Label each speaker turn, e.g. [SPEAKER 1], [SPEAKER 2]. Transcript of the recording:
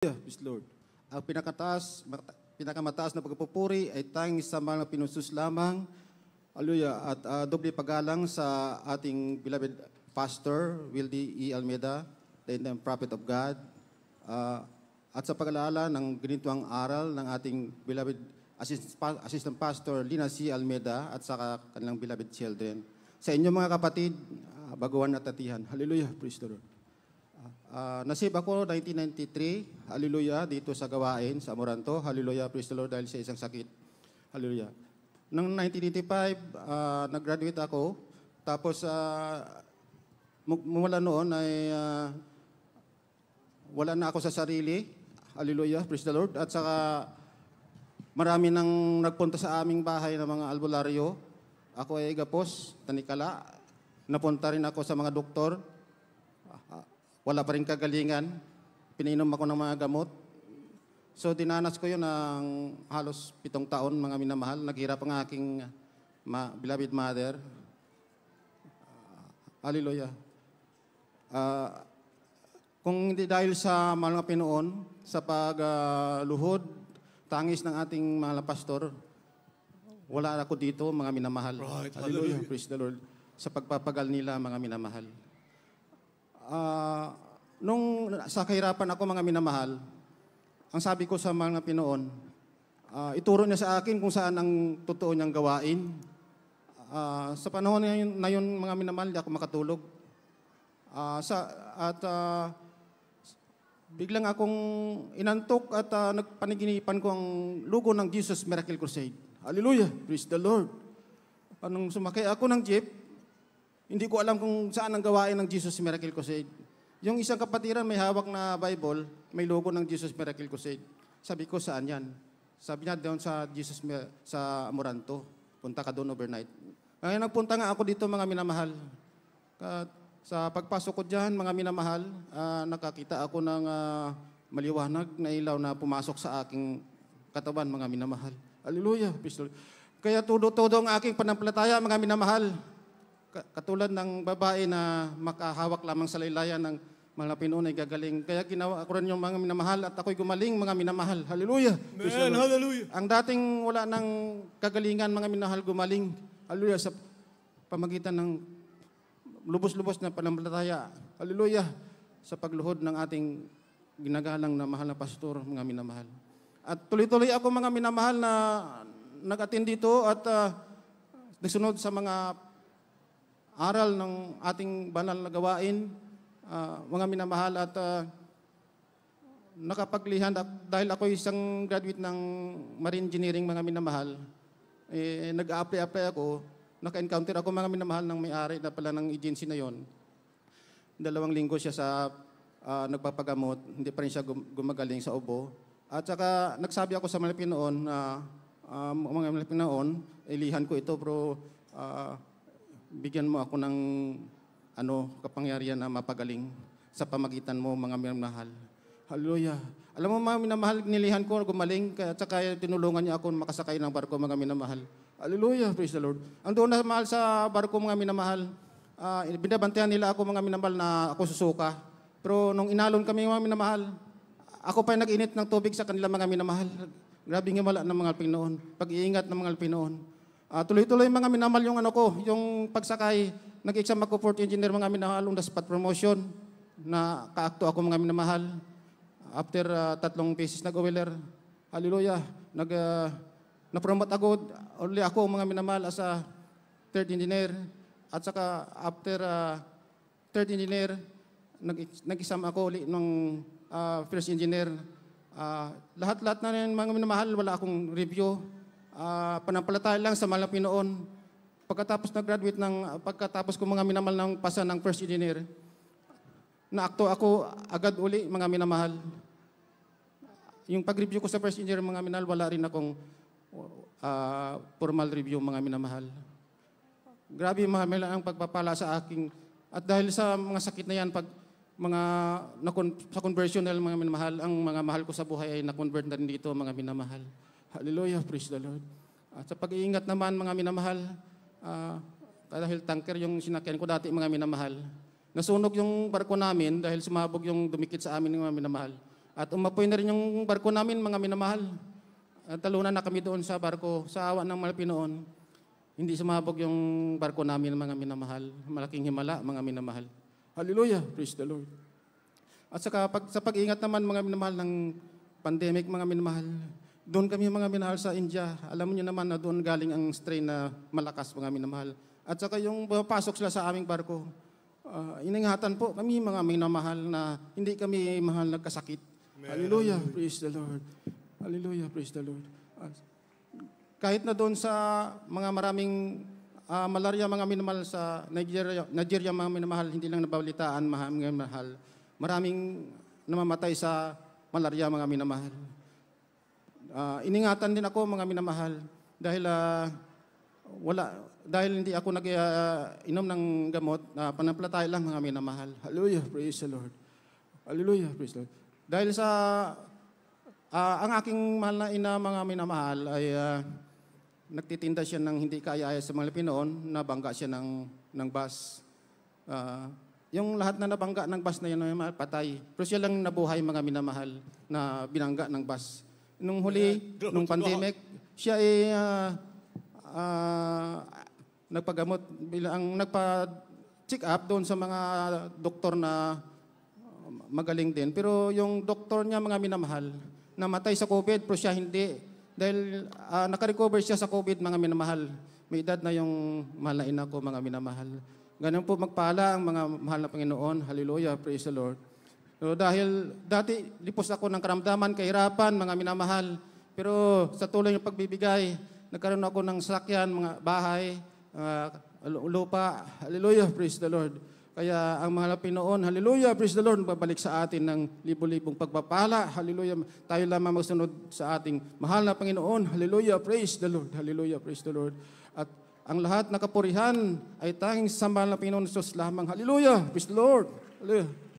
[SPEAKER 1] Praise Lord. Ang pinakamataas na pagpupuri ay tanging sa mga pinusus lamang. Hallelujah. At doble paggalang sa ating beloved Pastor, Wildy E. Almeida, the prophet of God. At sa pag-alala ng ganitong aral ng ating beloved Assistant Pastor, Lina C. Almeida, at sa kanilang beloved children. Sa inyong mga kapatid, baguhan at tatihan. Hallelujah. Praise the Lord. Nasib ako 1993, hallelujah, dito sa gawain, sa Amoranto, hallelujah, praise the Lord, dahil sa isang sakit, hallelujah. Noong 1985, nag-graduate ako, tapos mula noon ay wala na ako sa sarili, hallelujah, praise the Lord, at saka marami nang nagpunta sa aming bahay ng mga albularyo, ako ay gapos, tanikala, napunta rin ako sa mga doktor. Wala pa rin kagalingan. Pininom ako ng mga gamot. So dinanas ko yun ng halos 7 taon, mga minamahal. Naghirap ang aking beloved mother. Hallelujah. Kung hindi dahil sa mga Pinoon, sa pagluhod, tangis ng ating mga pastor, wala ako dito, mga minamahal.
[SPEAKER 2] Right.
[SPEAKER 1] Hallelujah. Praise the Lord. Sa pagpapagal nila, mga minamahal. Nung sa kahirapan ako, mga minamahal, ang sabi ko sa mga Pinoon, ituro niya sa akin kung saan ang totoo niyang gawain. Sa panahon na yun, mga minamahal, di ako makatulog. Biglang akong inantok at nagpaniginipan ko ang logo ng Jesus Miracle Crusade. Hallelujah! Praise the Lord! Nung sumakay ako ng jeep, hindi ko alam kung saan ang gawain ng Jesus Miracle Crusade. Yung isang kapatiran may hawak na Bible, may logo ng Jesus Miracle Crusade. Sabi ko, saan yan? Sabi niya, doon sa sa Amoranto. Punta ka doon overnight. Ngayon, nagpunta nga ako dito, mga minamahal. Sa pagpasok ko dyan, mga minamahal, nakakita ako ng maliwanag na ilaw na pumasok sa aking katawan, mga minamahal. Hallelujah! Kaya todo-todo ang aking panampalataya, mga minamahal. Katulad ng babae na makahawak lamang sa laylayan ng mga Pinoon ay gagaling. Kaya ginawa ko rin yung mga minamahal at ako'y gumaling, mga minamahal. Hallelujah!
[SPEAKER 2] Amen, hallelujah!
[SPEAKER 1] Ang dating wala ng kagalingan, mga minamahal, gumaling. Hallelujah! Sa pamagitan ng lubos-lubos na panampalataya. Hallelujah! Sa pagluhod ng ating ginagalang na mahal na pastor, mga minamahal. At tuloy-tuloy ako, mga minamahal, na nag-attend dito at nasunod sa mga aral ng ating banal na gawain, mga minamahal, at nakapaglihan dahil ako isang graduate ng marine engineering, mga minamahal. Nag-apply ako, naka-encounter ako, mga minamahal, ng may-ari na pala ng agency na yon. 2 linggo siya sa nagpapagamot, hindi pa rin siya gumagaling sa ubo. At saka nagsabi ako sa mga Pinoon na mga Pinoon, ilihan ko ito, pero bigyan mo ako ng kapangyarihan na mapagaling sa pamagitan mo, mga minamahal. Hallelujah. Alam mo, mga minamahal, nilihan ko, gumaling, at saka tinulungan niya ako makasakay ng barko, mga minamahal. Hallelujah, praise the Lord. Ang doon na mahal sa barko, mga minamahal, binabantayan nila ako, mga minamahal, na ako susuka. Pero nung inalon kami, mga minamahal, ako pa nag-init ng tubig sa kanila, mga minamahal. Grabe nga wala ng mga Pinoon. Pag-iingat ng mga Pinoon. Tuloy-tuloy, mga minamahal, yung pagsakay. Nag-exam ako 4th engineer, mga minamahal, on the spot promotion. Na kaakto ako, mga minamahal. After 3 pieces nag-oiler. Hallelujah. Na-promote ako, only ako, mga minamahal, as a 3rd engineer. At saka after 3rd engineer, nag-exam ako ulit ng 1st engineer. Lahat-lahat na rin, mga minamahal, wala akong review. Panampalataya lang sa mga Pinoon. Pagkatapos ko, mga minamahal, ng pasa ng 1st engineer, naakto ako agad uli, mga minamahal. Yung pag-review ko sa 1st engineer, mga minamahal, wala rin akong formal review, mga minamahal. Grabe, mga minamahal, ang pagpapala sa aking. At dahil sa mga sakit na yan, sa conversion, mga minamahal, ang mga mahal ko sa buhay ay na-convert na rin dito, mga minamahal. Hallelujah, praise the Lord. At sa pag-iingat naman, mga minamahal, dahil tanker yung sinakyan ko dati, mga minamahal. Nasunog yung barko namin dahil sumabog yung dumikit sa amin, mga minamahal. At umapoy na rin yung barko namin, mga minamahal. At talunan na kami doon sa barko, sa awa ng Malapi noon. Hindi sumabog yung barko namin, mga minamahal. Malaking himala, mga minamahal. Hallelujah, praise the Lord. At sa pag-ingat naman, mga minamahal, ng pandemic, mga minamahal, doon kami, mga minamahal, sa India. Alam niyo naman na doon galing ang strain na malakas, mga minamahal. At saka yung pasok sila sa aming barko, iningatan po kami, mga minamahal, na hindi kami mahal nagkasakit. Hallelujah, praise the Lord. Hallelujah, praise the Lord. Kahit na doon sa mga maraming malaria, mga minamahal, sa Nigeria, mga minamahal, hindi lang nabalitaan, mga minamahal, maraming namamatay sa malaria, mga minamahal. Iningatan din ako, mga minamahal, dahil hindi ako nag-inom ng gamot, panampalataya lang, mga minamahal. Hallelujah, praise the Lord. Hallelujah, praise the Lord. Dahil sa ang aking mahal na ina, mga minamahal, ay nagtitinda siya ng hindi kaya-aya sa mga Pinoon, nabangga siya ng bus. Yung lahat na nabangga ng bus na yun, patay. Pero siya lang nabuhay, mga minamahal, na binangga ng bus. Nung huli, nung pandemic, siya ay nagpagamot, nagpa-check up doon sa mga doktor na magaling din. Pero yung doktor niya, mga minamahal, namatay sa COVID, pero siya hindi. Dahil nakarecover siya sa COVID, mga minamahal. May edad na yung mahal na ina ko, mga minamahal. Ganun po magpala ang mga mahal na Panginoon. Hallelujah, praise the Lord. So, dahil dati lipos ako ng karamdaman, kahirapan, mga minamahal. Pero sa tuloy ng pagbibigay, nagkaroon ako ng sakyan, mga bahay, lupa. Hallelujah, praise the Lord. Kaya ang mga Pinoon, hallelujah, praise the Lord, babalik sa atin ng libo-libong pagpapala. Hallelujah, tayo lamang magsunod sa ating mahal na Panginoon. Hallelujah, praise the Lord. Hallelujah, praise the Lord. At ang lahat na kapurihan ay tanging sa mahal na Panginoon Jesus lamang. Hallelujah, praise the Lord. Hallelujah.